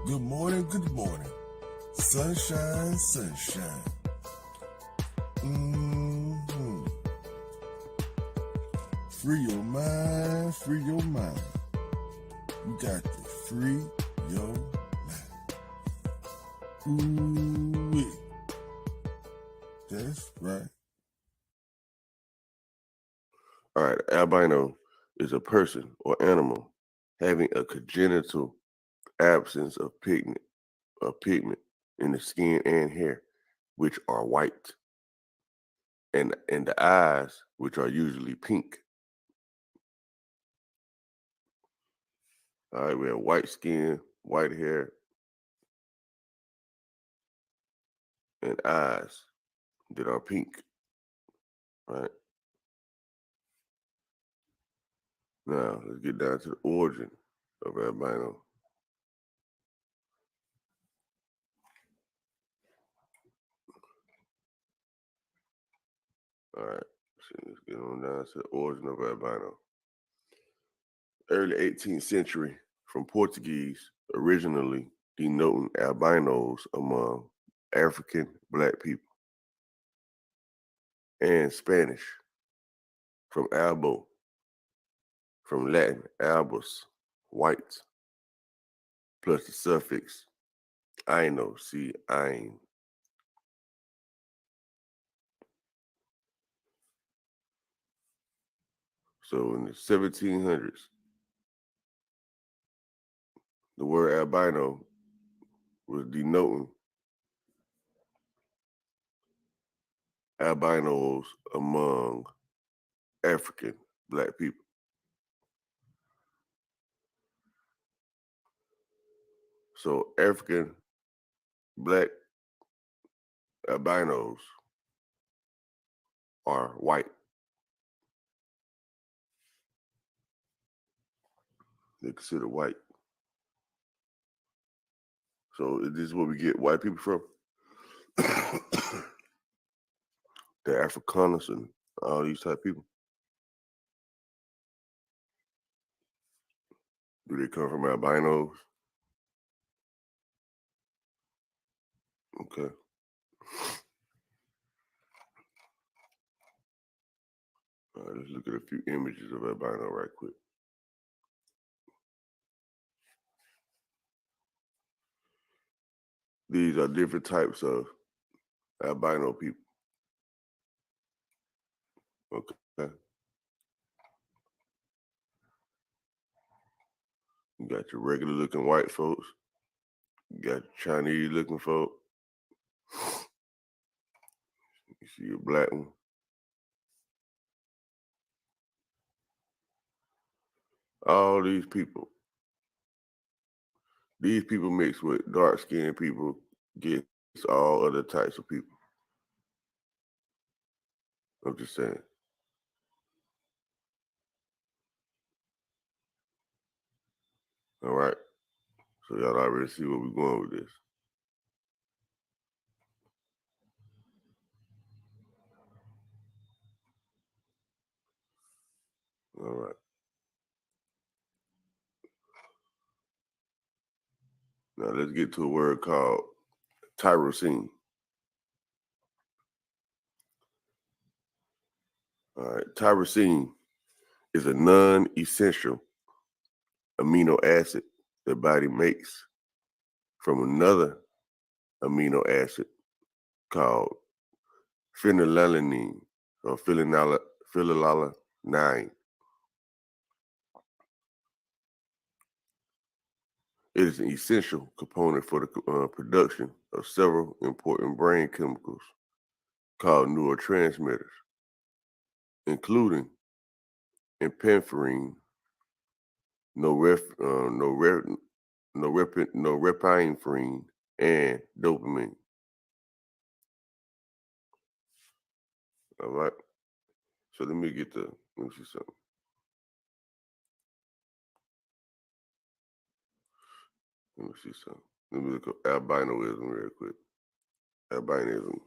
Good morning, good morning. Sunshine, sunshine. Free your mind, free your mind. You got to free your mind. Ooh-wee. That's right. All right, albino is a person or animal having a congenital absence of pigment in the skin and hair, which are white, and the eyes, which are usually pink. All right, we have white skin, white hair, and eyes that are pink. All right. Now let's get down to the origin of albino. All right, so let's get on down to the origin of albino. Early 18th century, from Portuguese, originally denoting albinos among African black people, and Spanish, from albo, from Latin albus, white, plus the suffix ino, ein. So in the 1700s, the word albino was denoting albinos among African black people. So African black albinos are white. They're considered white. So this is where we get white people from. The Afrikaners and all these type of people. Do they come from albinos? Okay. All right, let's look at a few images of albino right quick. These are different types of albino people. Okay. You got your regular looking white folks. You got your Chinese looking folk. You see a black one. All these people mix with dark skinned people, get all other types of people. I'm just saying. All right. So y'all already see where we're going with this. All right. Now let's get to a word called tyrosine. All right. Tyrosine is a non-essential amino acid the body makes from another amino acid called phenylalanine or phenylalanine. It is an essential component for the production of several important brain chemicals called neurotransmitters, including epinephrine, norepinephrine, and dopamine. All right. So let me see something. Let me see something. Let me look up albinoism real quick. Albinism.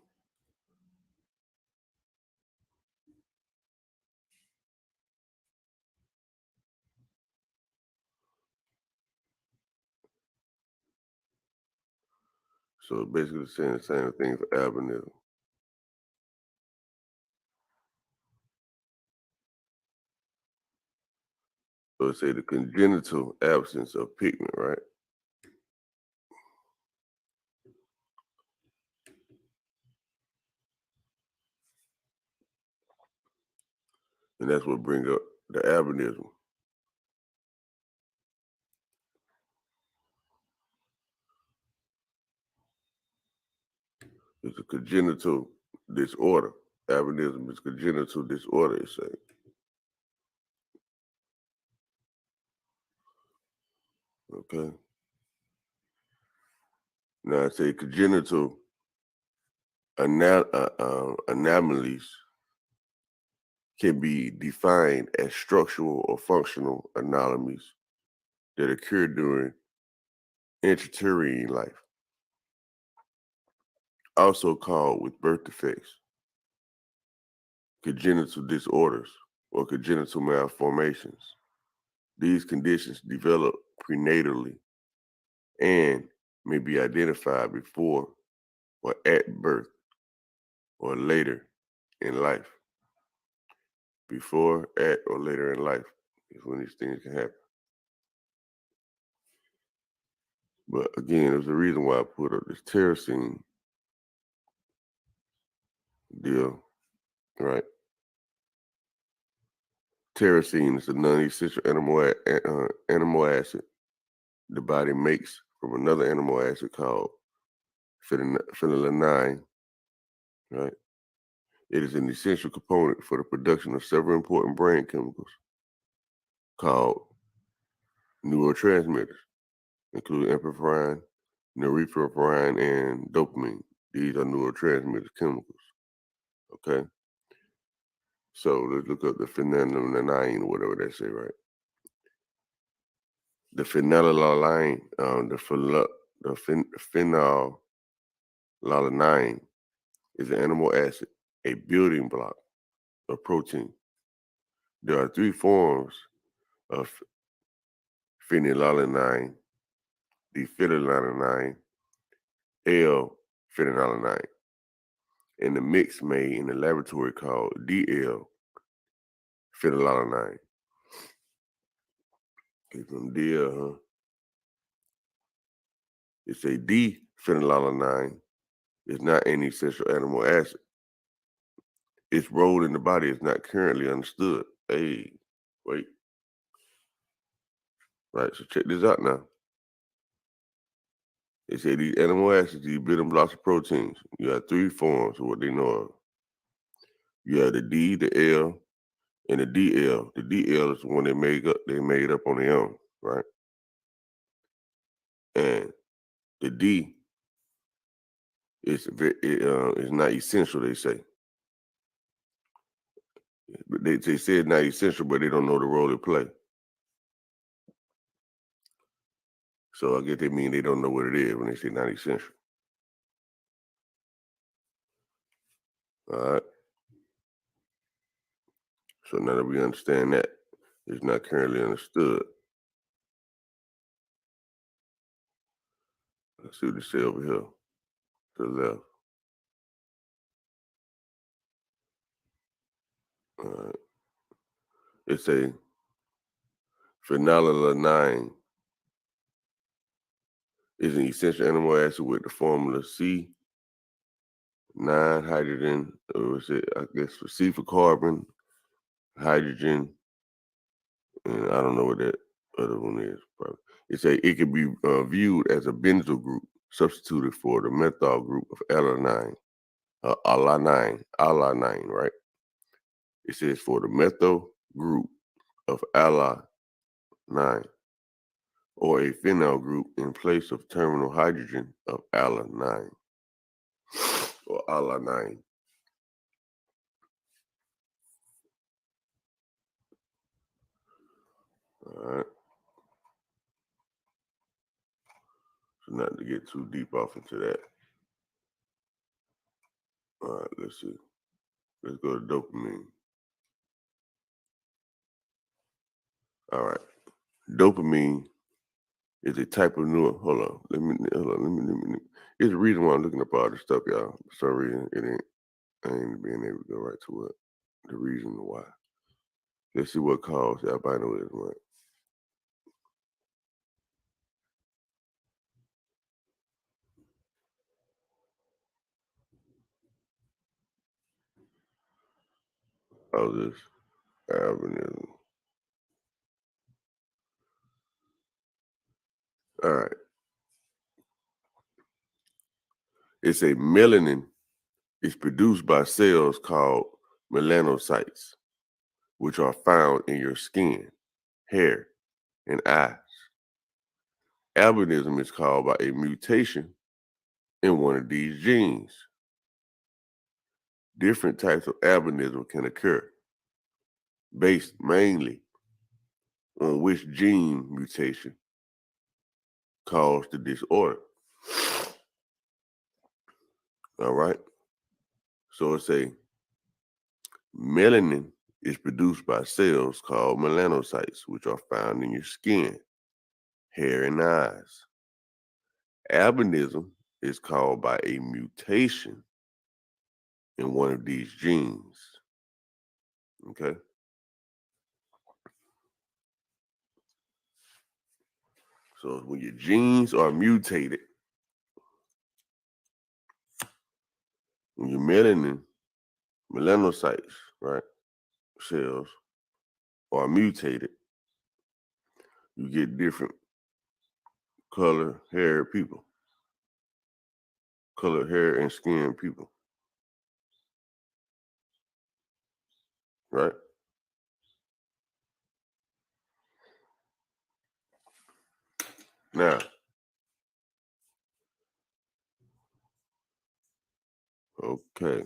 So basically saying the same thing for albinism. So it say the congenital absence of pigment, right? And that's what brings up the albinism. It's a congenital disorder. Albinism is congenital disorder, it say. Okay. Now I say congenital anomalies can be defined as structural or functional anomalies that occur during intrauterine life, also called with birth defects, congenital disorders, or congenital malformations. These conditions develop prenatally and may be identified before or at birth or later in life. Before, at, or later in life is when these things can happen. But again, there's a reason why I put up this tyrosine deal, right? Tyrosine is a non-essential animal acid the body makes from another animal acid called phenylalanine, right? It is an essential component for the production of several important brain chemicals called neurotransmitters, including epinephrine, norepinephrine, and dopamine. These are neurotransmitter chemicals, okay? So let's look up the phenylalanine or whatever they say, right? The phenylalanine, phenylalanine is an animal acid, a building block of protein. There are three forms of phenylalanine: the phenylalanine, L-phenylalanine, and the mix made in the laboratory called DL-phenylalanine. Okay, from DL, huh? It's a D-phenylalanine. It's not an essential animal acid. Its role in the body is not currently understood. Hey, wait. Right, so check this out now. They say these animal acids, these building blocks of proteins, you have three forms of what they know of. You have the D, the L, and the DL. The DL is the one they made up on their own, right? And the D is not essential, they say. But they say it's not essential, but they don't know the role it play. So I guess they mean they don't know what it is when they say not essential. All right. So now that we understand that, it's not currently understood. Let's see what they say over here to the left. All right. It's a phenylalanine is an essential amino acid with the formula C, 9 hydrogen, or is it, I guess, for C for carbon, hydrogen, and I don't know what that other one is. Probably. It can be viewed as a benzyl group substituted for the methyl group of alanine, right? It says for the methyl group of alanine or a phenyl group in place of terminal hydrogen of alanine or alanine. All right. So not to get too deep off into that. All right, let's see. Let's go to dopamine. All right. Dopamine is a type of neuro. Hold on. It's the reason why I'm looking up all this stuff, y'all. For some reason, I ain't being able to go right to it. The reason why. Let's see what causes albinism, right? All this albinism. All right. It's a melanin. It's produced by cells called melanocytes, which are found in your skin, hair, and eyes. Albinism is caused by a mutation in one of these genes. Different types of albinism can occur based mainly on which gene mutation caused the disorder. All right. So it's a melanin is produced by cells called melanocytes, which are found in your skin, hair, and eyes. Albinism is caused by a mutation in one of these genes. Okay. So when your genes are mutated, when your melanocytes, right, cells are mutated, you get different color hair and skin people, right? Now, okay,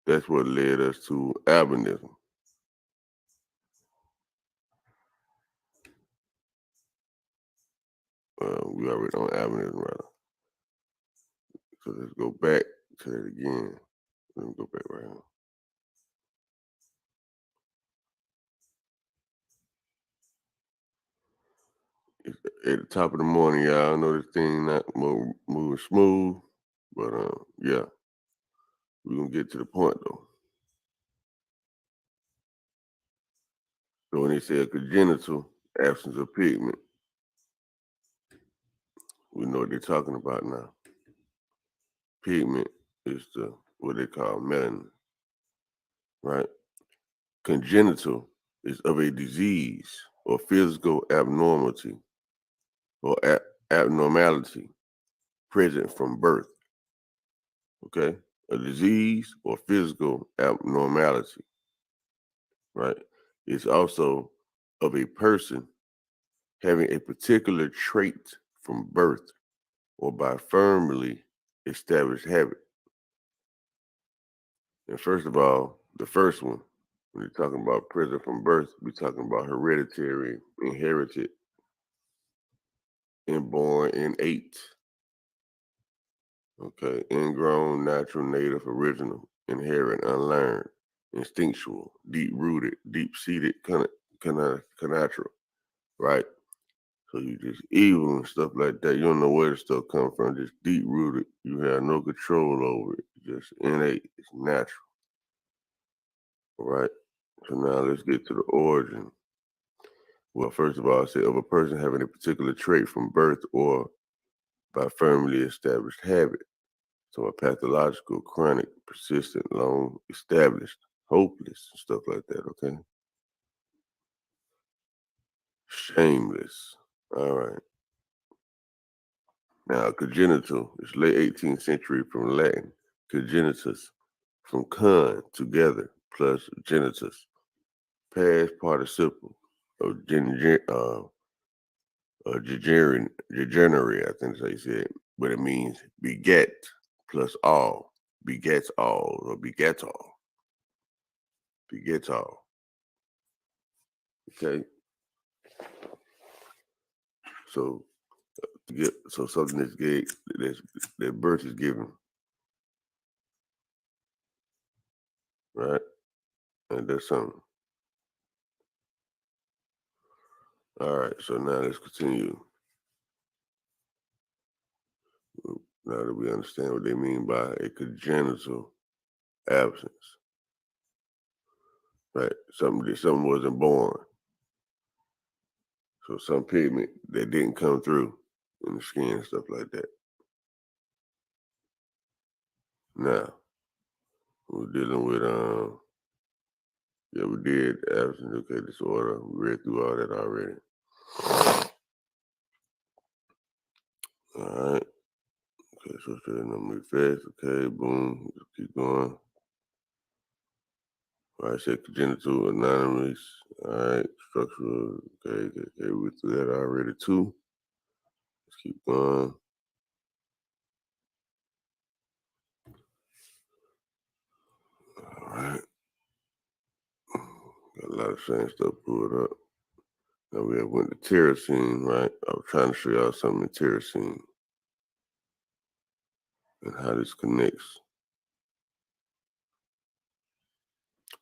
that's what led us to albinism. We already on albinism, rather. So let's go back to that again. Let me go back right now. It's at the top of the morning, y'all. I know this thing not moving smooth, but yeah, we're gonna get to the point though. So when they say a congenital absence of pigment, we know what they're talking about now. Pigment is what they call melanin, right? Congenital is of a disease or physical abnormality or abnormality present from birth. Okay, a disease or physical abnormality, right? It's also of a person having a particular trait from birth or by firmly established habit. And first of all, the first one, when you're talking about present from birth, we're talking about hereditary, inherited, inborn, innate. Okay, ingrown, natural, native, original, inherent, unlearned, instinctual, deep-rooted, deep-seated, connatural, right? So you just evil and stuff like that. You don't know where the stuff come from. Just deep-rooted. You have no control over it. Just innate. It's natural, right? So now let's get to the origin. Well, first of all, I say of a person having a particular trait from birth or by firmly established habit. So a pathological, chronic, persistent, long established, hopeless, stuff like that, okay? Shameless. All right. Now, congenital is late 18th century from Latin, congenitus, from con, together, plus genitus, past participle of degenerate, I think that's how you say it, but it means beget plus all, begets all, or beget all, begets all, okay? So so something that's gay that birth is given, right? And that's something. All right, so now let's continue. Now that we understand what they mean by a congenital absence, right? Something wasn't born. So some pigment that didn't come through in the skin and stuff like that. Now we're dealing with yeah, we did absence okay disorder. We read through all that already. All right. Okay, so number fast. Okay, boom. Let's keep going. All right, said congenital anonymous. All right, structural. Okay. We went through that already too. Let's keep going. All right. Got a lot of same stuff pulled up. Now we have went to tyrosine, right? I was trying to show y'all something in tyrosine and how this connects.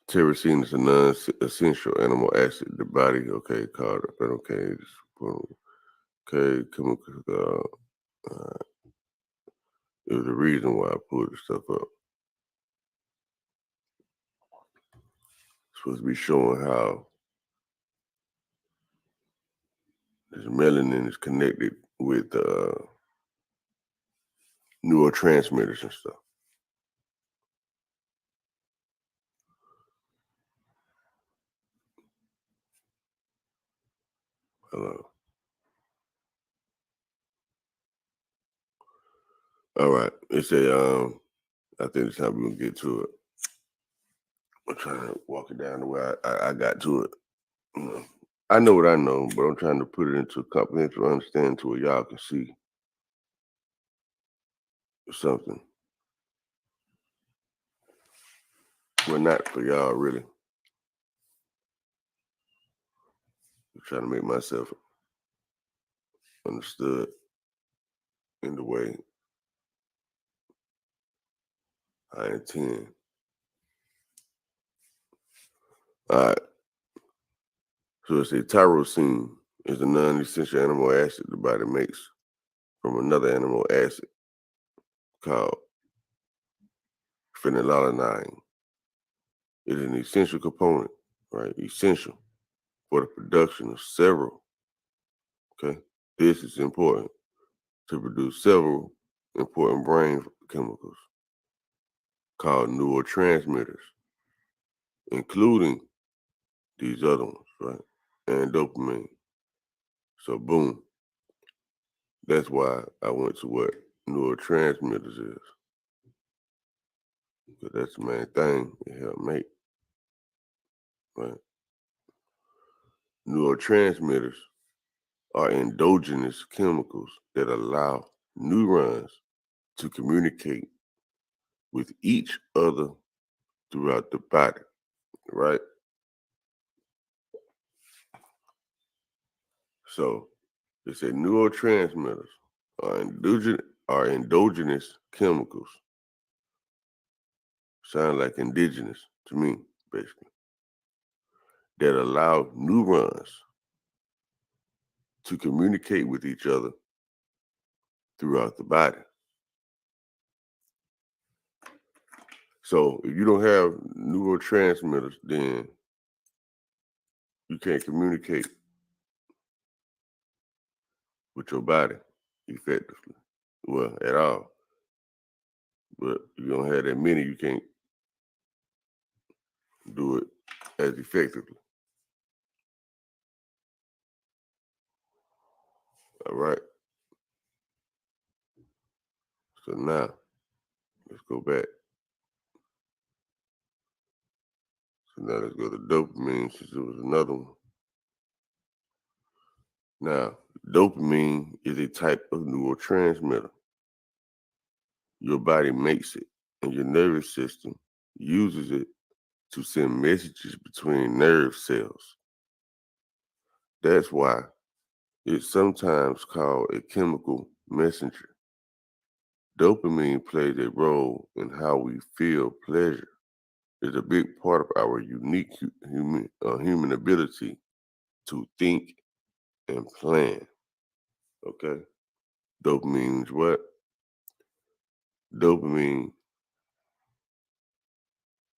Tyrosine is a non-essential animal acid. The body, okay, called okay, okay, chemical. It was the reason why I pulled this stuff up. It's supposed to be showing how this melanin is connected with neurotransmitters and stuff. Hello. All right. It's a I think it's how we're gonna get to it. I'm trying to walk it down the way I got to it. You know, I know what I know, but I'm trying to put it into a comprehensive understanding to where y'all can see something. Well, not for y'all really. I'm trying to make myself understood in the way I intend. All right. So it's a tyrosine is a non-essential animal acid the body makes from another animal acid called phenylalanine. It is an essential component, right? Essential for the production of several. Okay, this is important to produce several important brain chemicals called neurotransmitters, including these other ones, right? And dopamine. So boom, that's why I went to what neurotransmitters is. Because that's the main thing it help make, right? Neurotransmitters are endogenous chemicals that allow neurons to communicate with each other throughout the body, right? So they say neurotransmitters are endogenous chemicals. Sound like indigenous to me, basically. That allow neurons to communicate with each other throughout the body. So if you don't have neurotransmitters, then you can't communicate with your body effectively. Well, at all. But if you don't have that many, you can't do it as effectively. All right. So now let's go back. So now let's go to dopamine since it was another one. Now, dopamine is a type of neurotransmitter. Your body makes it, and your nervous system uses it to send messages between nerve cells. That's why it's sometimes called a chemical messenger. Dopamine plays a role in how we feel pleasure. It's a big part of our unique human ability to think and plan. Okay. Dopamine means what? Dopamine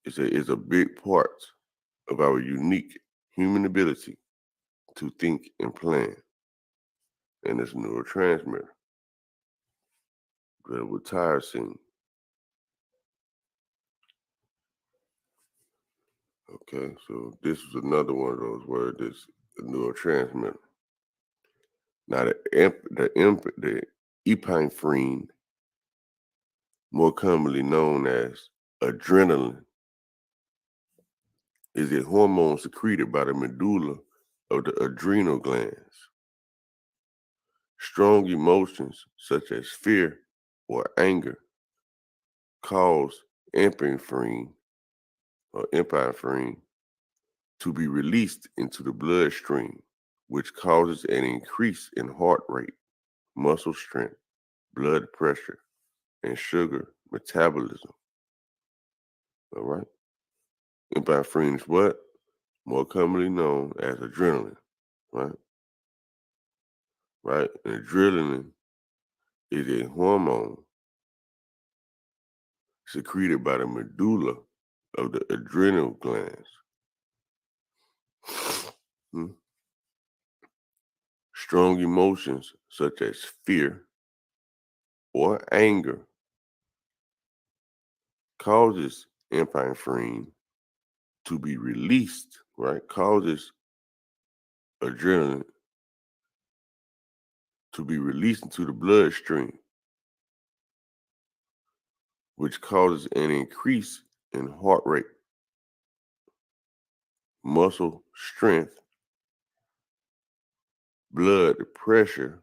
is a big part of our unique human ability to think and plan. And it's a neurotransmitter. Good with tyrosine. Okay, so this is another one of those words that's a neurotransmitter. Now the epinephrine, more commonly known as adrenaline, is a hormone secreted by the medulla of the adrenal glands. Strong emotions such as fear or anger cause epinephrine to be released into the bloodstream, which causes an increase in heart rate, muscle strength, blood pressure, and sugar metabolism. All right. Epinephrine is what? More commonly known as adrenaline. Right? Right? And adrenaline is a hormone secreted by the medulla of the adrenal glands. Hmm. Strong emotions such as fear or anger causes epinephrine to be released, right? Causes adrenaline to be released into the bloodstream, which causes an increase in heart rate, muscle strength, blood pressure,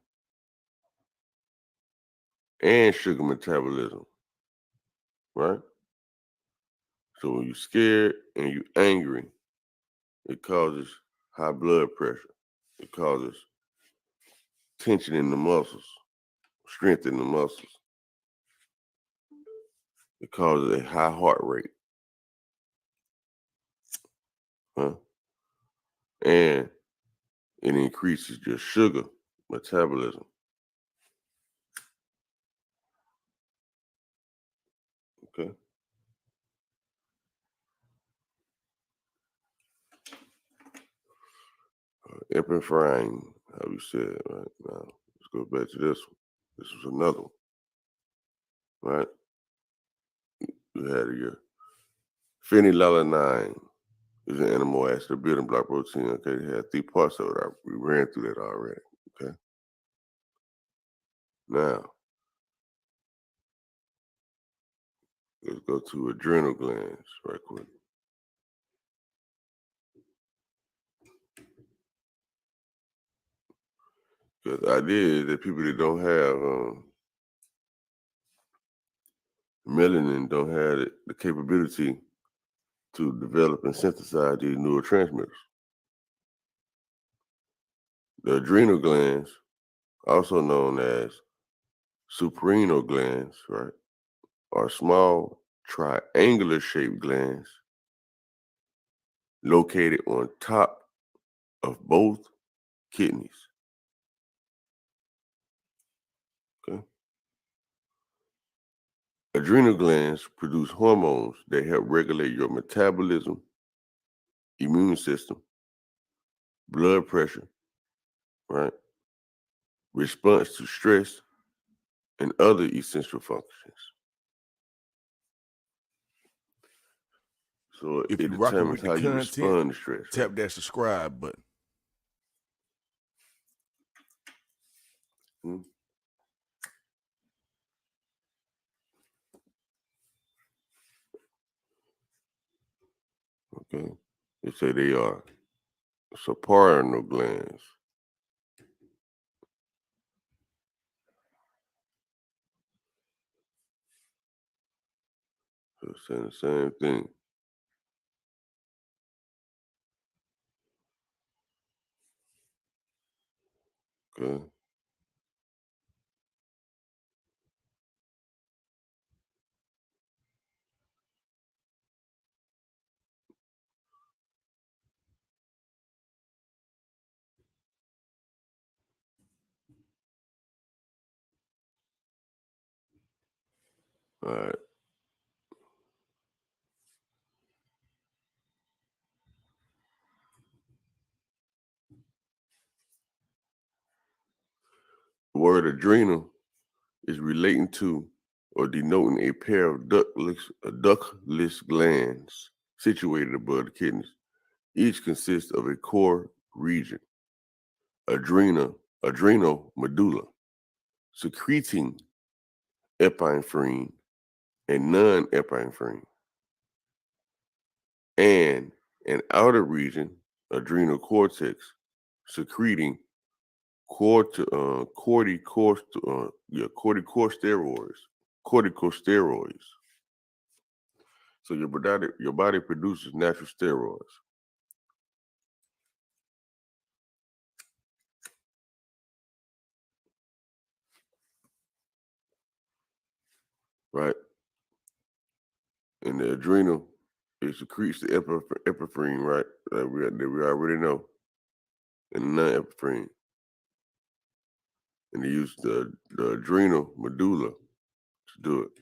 and sugar metabolism, right? So when you're scared and you're angry, it causes high blood pressure. It causes tension in the muscles, strength in the muscles. It causes a high heart rate, huh? And it increases your sugar metabolism. Okay. Epinephrine, how we said, right? Now, let's go back to this one. This was another one, right? You had your phenylalanine is an animal acid building block protein. Okay, it had three parts of it. We ran through that already. Okay. Now, let's go to adrenal glands right quick. Because the idea is that people that don't have melanin don't have the capability to develop and synthesize these neurotransmitters. The adrenal glands, also known as suprarenal glands, right, are small triangular shaped glands located on top of both kidneys. Okay. Adrenal glands produce hormones that help regulate your metabolism, immune system, blood pressure, right, response to stress, and other essential functions. So If it you're rocking determines with the how you content, respond to stress, right? tap that subscribe button. Hmm? Okay. They say they are suprarenal glands. So it's saying the same thing. Okay. All right. The word adrenal is relating to or denoting a pair of ductless glands situated above the kidneys. Each consists of a core region, adrenal medulla, secreting epinephrine and non-epinephrine, and an outer region, adrenal cortex, secreting corticosteroids. So your body produces natural steroids, right? And the adrenal, it secretes the epinephrine, right? That we already know, and the non-epinephrine. And they use the adrenal medulla to do it.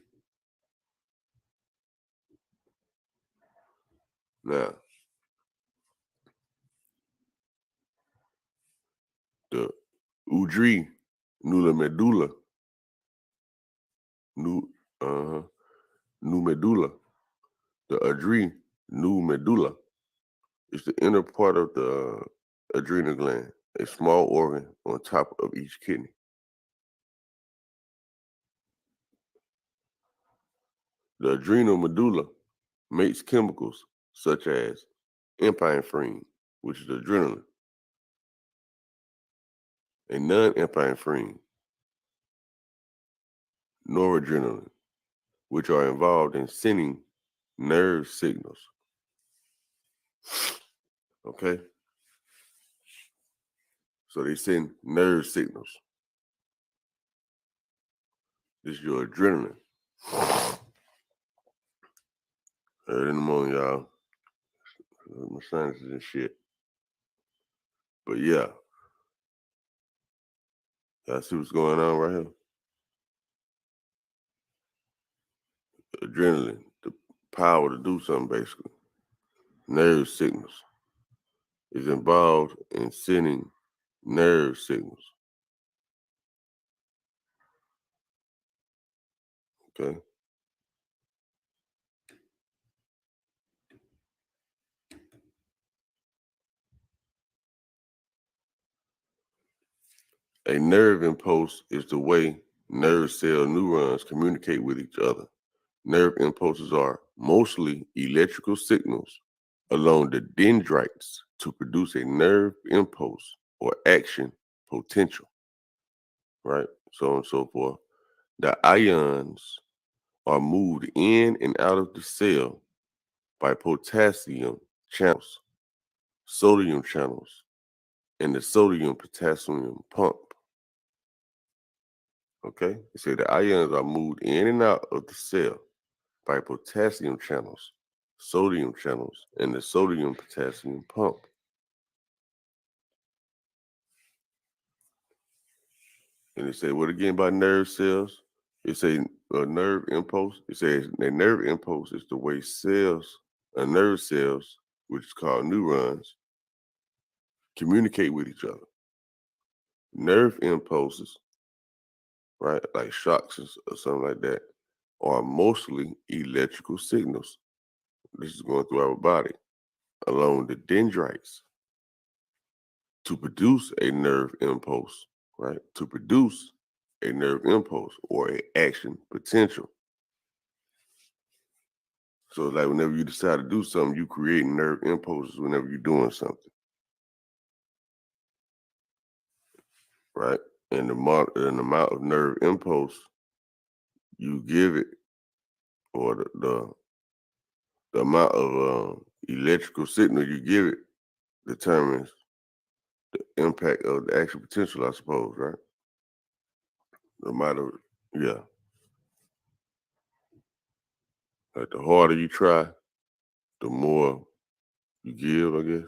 Now, the adrenal medulla, new, uh, new medulla, the adrenal medulla is the inner part of the adrenal gland, a small organ on top of each kidney. The adrenal medulla makes chemicals such as epinephrine, which is adrenaline, and non-epinephrine, noradrenaline, which are involved in sending nerve signals. Okay? So they send nerve signals. This is your adrenaline. Early in the morning, y'all. My sinuses and shit. But yeah, y'all see what's going on right here? Adrenaline, the power to do something basically. Nerve signals is involved in sending nerve signals. Okay. A nerve impulse is the way nerve cell neurons communicate with each other. Nerve impulses are mostly electrical signals along the dendrites to produce a nerve impulse or action potential, right? So on and so forth. The ions are moved in and out of the cell by potassium channels, sodium channels, and the sodium potassium pump. Okay? They say the ions are moved in and out of the cell by potassium channels, sodium channels, and the sodium potassium pump. And they say, what again about nerve cells? It say a nerve impulse. It says a nerve impulse is the way nerve cells, which is called neurons, communicate with each other. Nerve impulses, right, like shocks or something like that, are mostly electrical signals. This is going through our body along the dendrites to produce a nerve impulse, right? To produce a nerve impulse or a action potential. So like whenever you decide to do something, you create nerve impulses whenever you're doing something, right? And the amount of nerve impulse you give it, or the amount of electrical signal you give it, determines the impact of the action potential, I suppose, right? The amount of, yeah, like the harder you try, the more you give, I guess,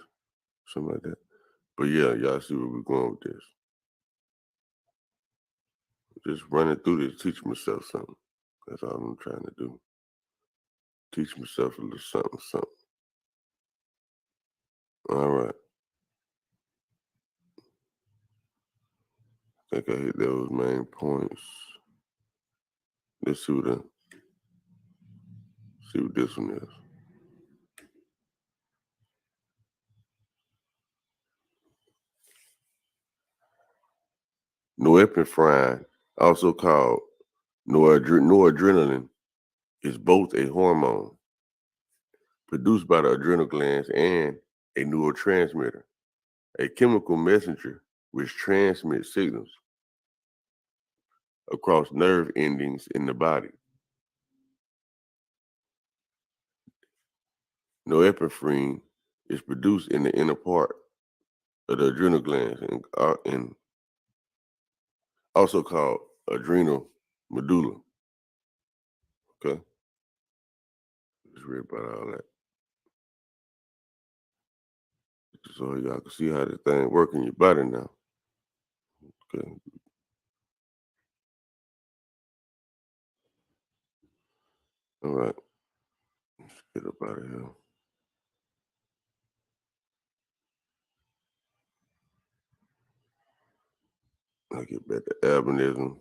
something like that. But yeah, y'all see where we're going with this. Just running through this, teaching myself something. That's all I'm trying to do. Teach myself a little something, something. All right. I think I hit those main points. Let's see what this one is. Norepinephrine, also called noradrenaline, is both a hormone produced by the adrenal glands and a neurotransmitter, a chemical messenger which transmits signals across nerve endings in the body. Norepinephrine is produced in the inner part of the adrenal glands and also called adrenal medulla. Okay, just read about all that. So y'all can see how this thing work in your body now. Okay. All right. Let's get up out of here. I'll get back to albinism.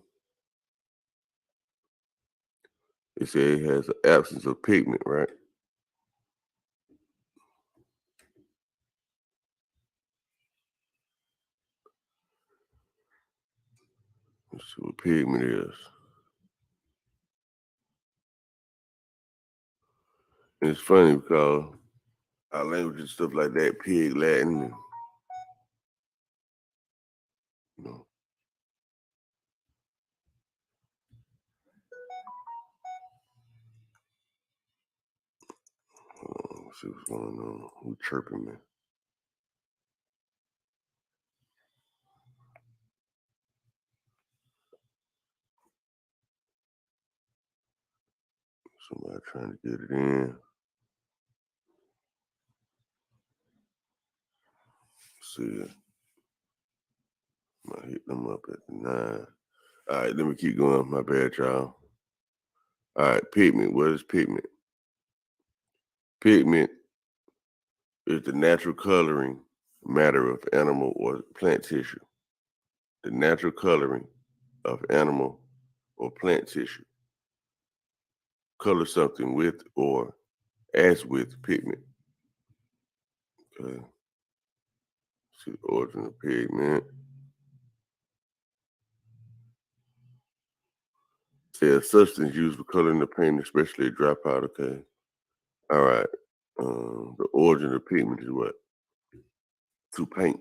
It says it has an absence of pigment, right? Let's see what pigment is. And it's funny because our language and stuff like that, pig Latin, and, you know. Let's see what's going on. Who chirping me? Somebody trying to get it in. See, I might hit them up at 9. All right, let me keep going. My bad, y'all. All right, pigment. What is pigment? Pigment is the natural coloring matter of animal or plant tissue. The natural coloring of animal or plant tissue. Color something with or as with pigment. Okay. See the origin of pigment. Say a substance used for coloring the paint, especially a dry powder. Okay. All right. The origin of pigment is what? To paint.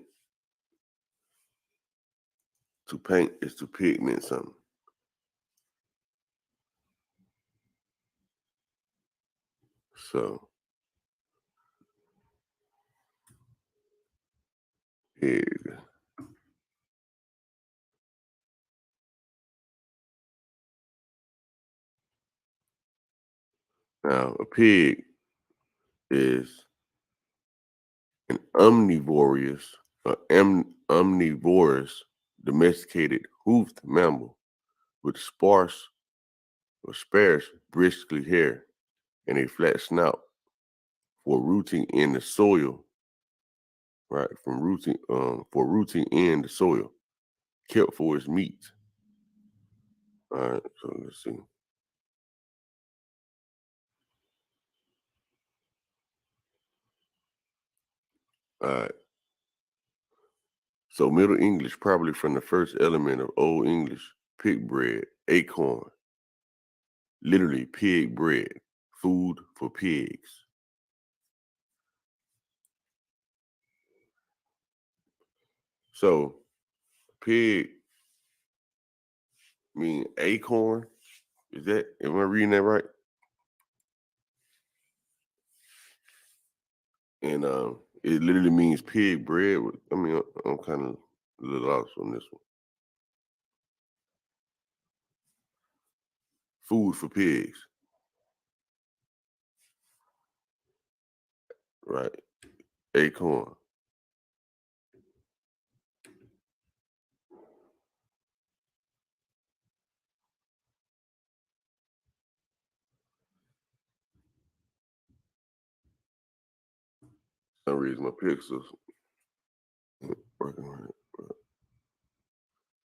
To paint is to pigment something. So, pig. Now, a pig is an omnivorous, domesticated hoofed mammal with sparse bristly hair and a flat snout for rooting in the soil, right? For rooting in the soil, kept for its meat. All right, so let's see. All right. So Middle English, probably from the first element of Old English, pig bread, acorn, literally pig bread, food for pigs. So pig mean acorn. Is that, am I reading that right? And it literally means pig bread. I mean, I'm kind of a little lost on this one. Food for pigs, right? Acorn. some reason my pixels working on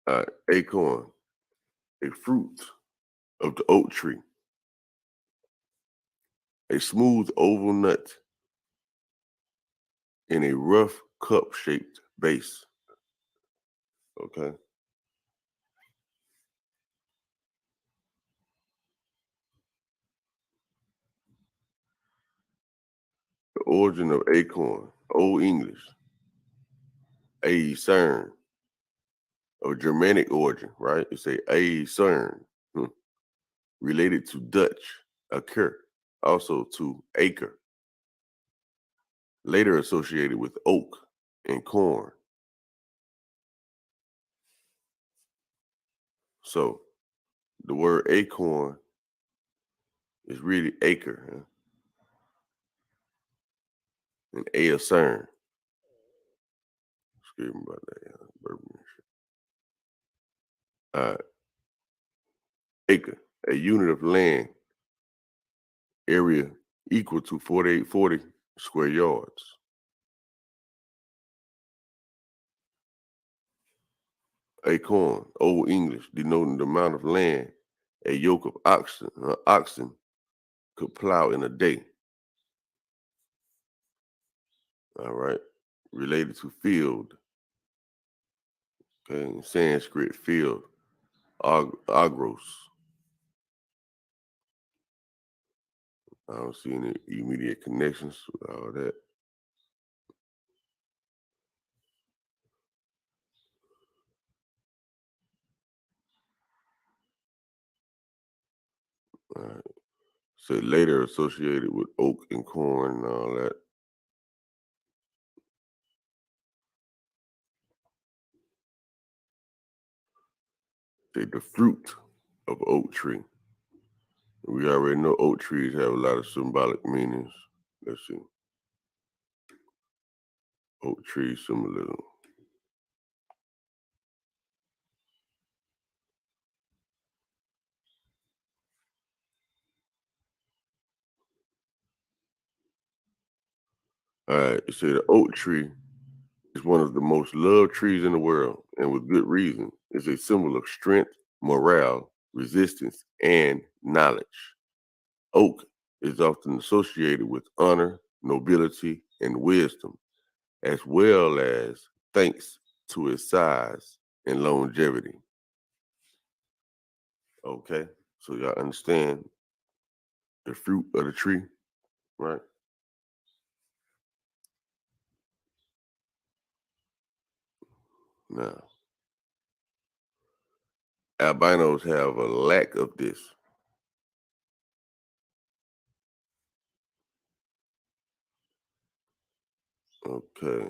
it. Acorn, a fruit of the oak tree, a smooth oval nut in a rough cup-shaped base. Okay. The origin of acorn, Old English, a cern, of Germanic origin, right? It's a cern, related to Dutch, occur, also to acre, later associated with oak and corn. So the word acorn is really acre, and a cern. Excuse me about that. Bourbon and shit. Acre, a unit of land area equal to 4840 square yards. Acorn, Old English, denoting the amount of land a yoke of oxen could plow in a day. All right. Related to field. Okay. In Sanskrit, field. Agros. I don't see any immediate connections with all that. All right. So later associated with oak and corn and all that. Say the fruit of oak tree. We already know oak trees have a lot of symbolic meanings. Let's see. Oak tree symbolism. All right. It said the oak tree is one of the most loved trees in the world, and with good reason. It's a symbol of strength, morale, resistance, and knowledge. Oak is often associated with honor, nobility, and wisdom, as well as thanks to its size and longevity. Okay, so y'all understand the fruit of the tree, right? Now, albinos have a lack of this. Okay,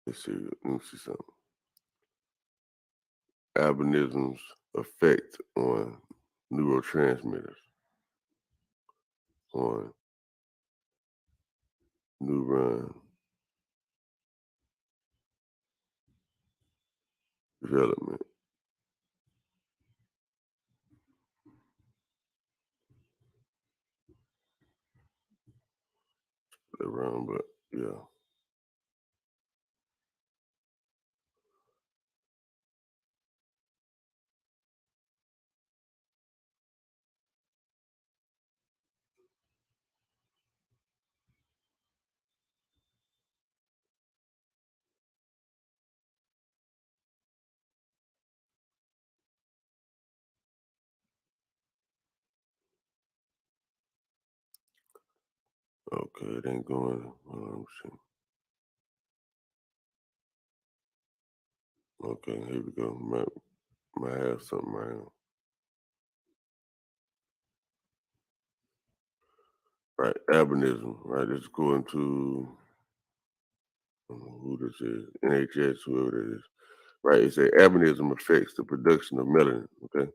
let me see something. Albinism's effect on neurotransmitters, on neuron development. Around, but yeah. Okay, it ain't going. Okay, here we go. Might have something right now. Right, albinism. Right, let's go into who this is. NHS, whoever it is. Right, it says albinism affects the production of melanin. Okay,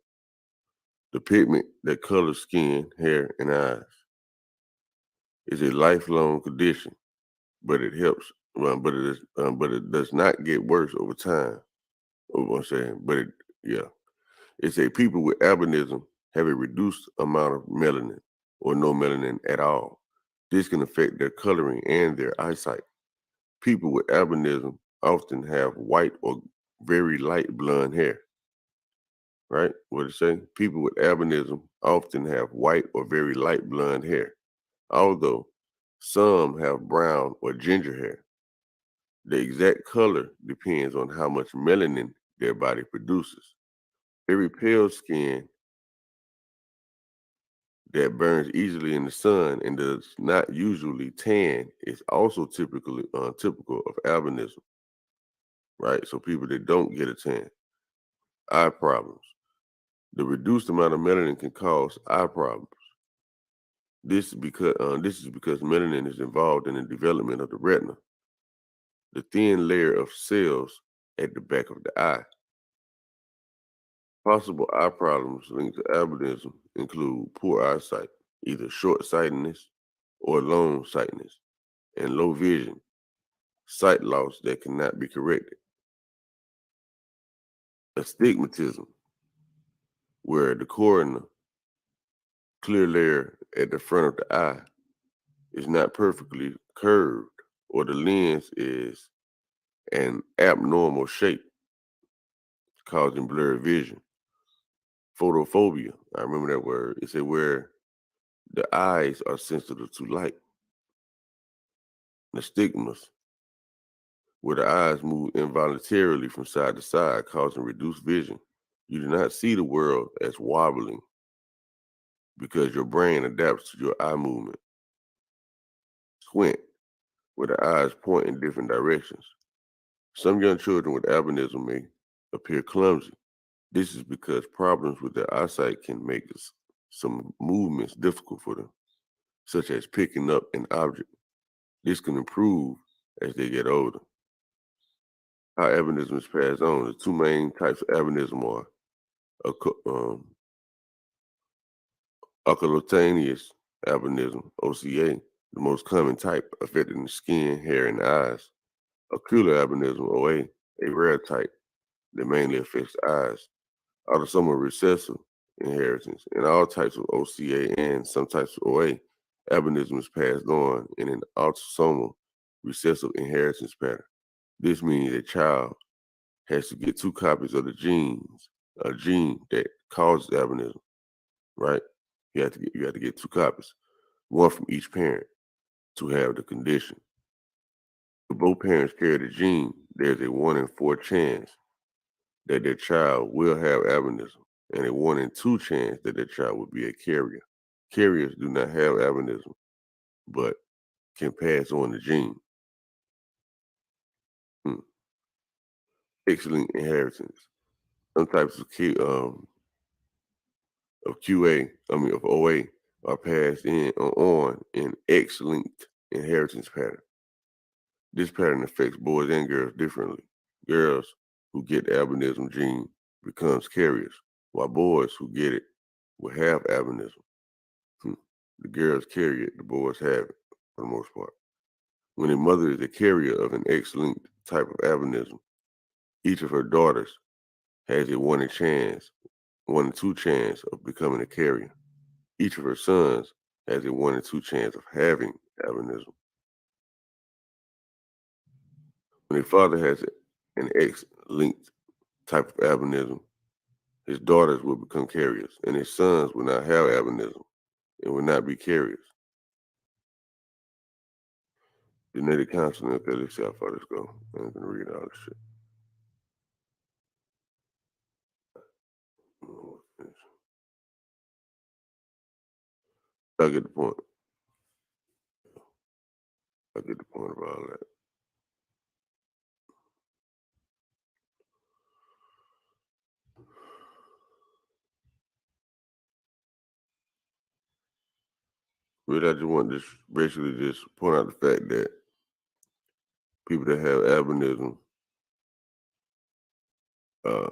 the pigment that colors skin, hair, and eyes is a lifelong condition, but it helps. Well, but it does not get worse over time. What I'm saying, but it, yeah, It say people with albinism have a reduced amount of melanin or no melanin at all. This can affect their coloring and their eyesight. People with albinism often have white or very light blonde hair. Right? What it say? People with albinism often have white or very light blonde hair, although some have brown or ginger hair. The exact color depends on how much melanin their body produces. Very pale skin that burns easily in the sun and does not usually tan is also typically typical of albinism, right? So people that don't get a tan, eye problems. The reduced amount of melanin can cause eye problems. This is because melanin is involved in the development of the retina, the thin layer of cells at the back of the eye. Possible eye problems linked to albinism include poor eyesight, either short-sightedness or long-sightedness, and low vision, sight loss that cannot be corrected. Astigmatism, where the cornea, clear layer at the front of the eye, is not perfectly curved, or the lens is an abnormal shape, causing blurred vision. Photophobia, I remember that word. It said where the eyes are sensitive to light. Nystagmus, where the eyes move involuntarily from side to side, causing reduced vision. You do not see the world as wobbling because your brain adapts to your eye movement. Squint, where the eyes point in different directions. Some young children with albinism may appear clumsy. This is because problems with their eyesight can make some movements difficult for them, such as picking up an object. This can improve as they get older. How albinism is passed on. The two main types of albinism are oco- um, oculocutaneous albinism, OCA, the most common type affecting the skin, hair, and eyes. Ocular albinism, OA, a rare type that mainly affects the eyes. Autosomal recessive inheritance. In all types of OCA and some types of OA, albinism is passed on in an autosomal recessive inheritance pattern. This means a child has to get two copies of a gene that causes albinism, right? You have to get two copies, one from each parent to have the condition. If both parents carry the gene, there's a 1 in 4 chance that their child will have albinism, and a 1 in 2 chance that their child will be a carrier. Carriers do not have albinism, but can pass on the gene. Hmm. Excellent inheritance. Some types of OA are passed on in X-linked inheritance pattern. This pattern affects boys and girls differently. Girls who get the albinism gene becomes carriers, while boys who get it will have albinism. Hmm. The girls carry it, the boys have it for the most part. When a mother is a carrier of an X-linked type of albinism, each of her daughters has a 1 in 2 chance of becoming a carrier. Each of her sons has a 1 in 2 chance of having albinism. When a father has an X-linked type of albinism, his daughters will become carriers, and his sons will not have albinism and will not be carriers. Genetic counseling. Okay, let's see how far this go. I'm gonna read all this shit. I get the point. I get the point of all that. Really, I just want to basically just point out the fact that people that have albinism uh,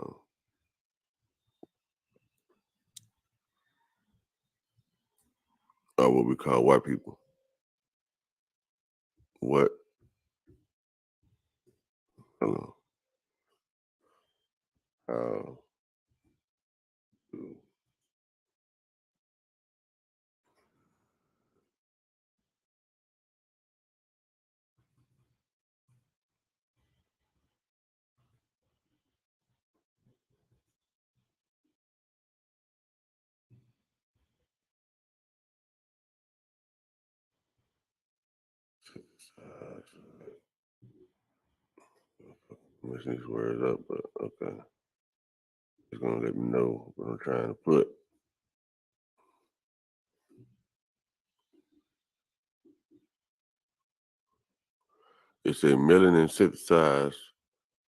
are what we call white people. What? Hold on. messing these words up, but okay. It's gonna let me know what I'm trying to put. It said melanin synthesized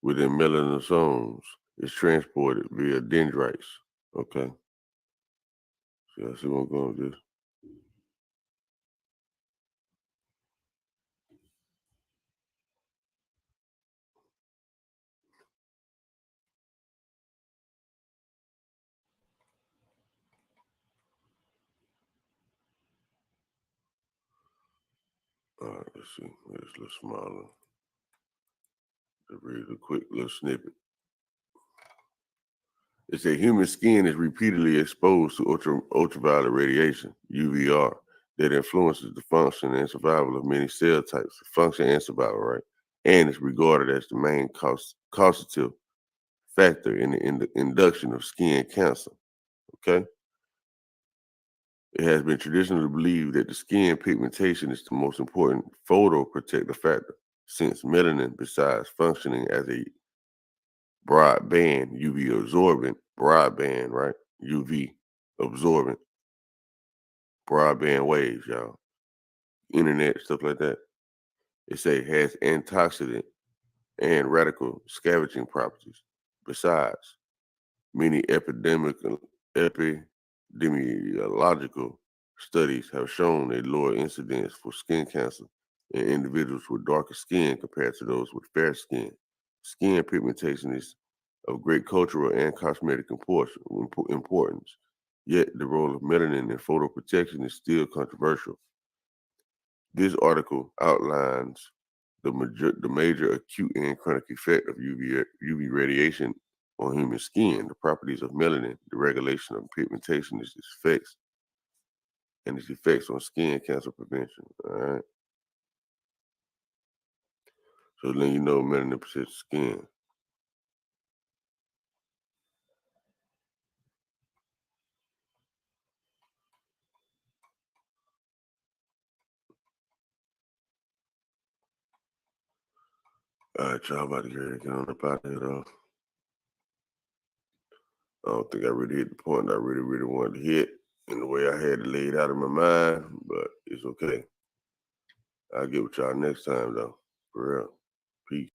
within melanosomes is transported via dendrites. Okay. See, I see where I'm going with this. All right, let's see. Make this a little smaller. To read a quick little snippet. It said human skin is repeatedly exposed to ultraviolet radiation, UVR, that influences the function and survival of many cell types, function and survival, right? And is regarded as the main causative factor in the induction of skin cancer. Okay. It has been traditionally believed that the skin pigmentation is the most important photoprotective factor, since melanin, besides functioning as a broadband UV absorbent, broadband, right? UV absorbent, broadband waves, y'all. Internet, stuff like that. It say has antioxidant and radical scavenging properties. Besides, many epidemiological studies have shown a lower incidence for skin cancer in individuals with darker skin compared to those with fair skin. Skin pigmentation is of great cultural and cosmetic importance, yet the role of melanin in photoprotection is still controversial. This article outlines the major acute and chronic effect of UV radiation on human skin, the properties of melanin, the regulation of pigmentation, its effects on skin cancer prevention. All right. So then you know melanin protects skin. All right, y'all about to get on up out of here though. I don't think I really hit the point I really wanted to hit in the way I had it laid out in my mind, but it's okay. I'll get with y'all next time though. For real. Peace.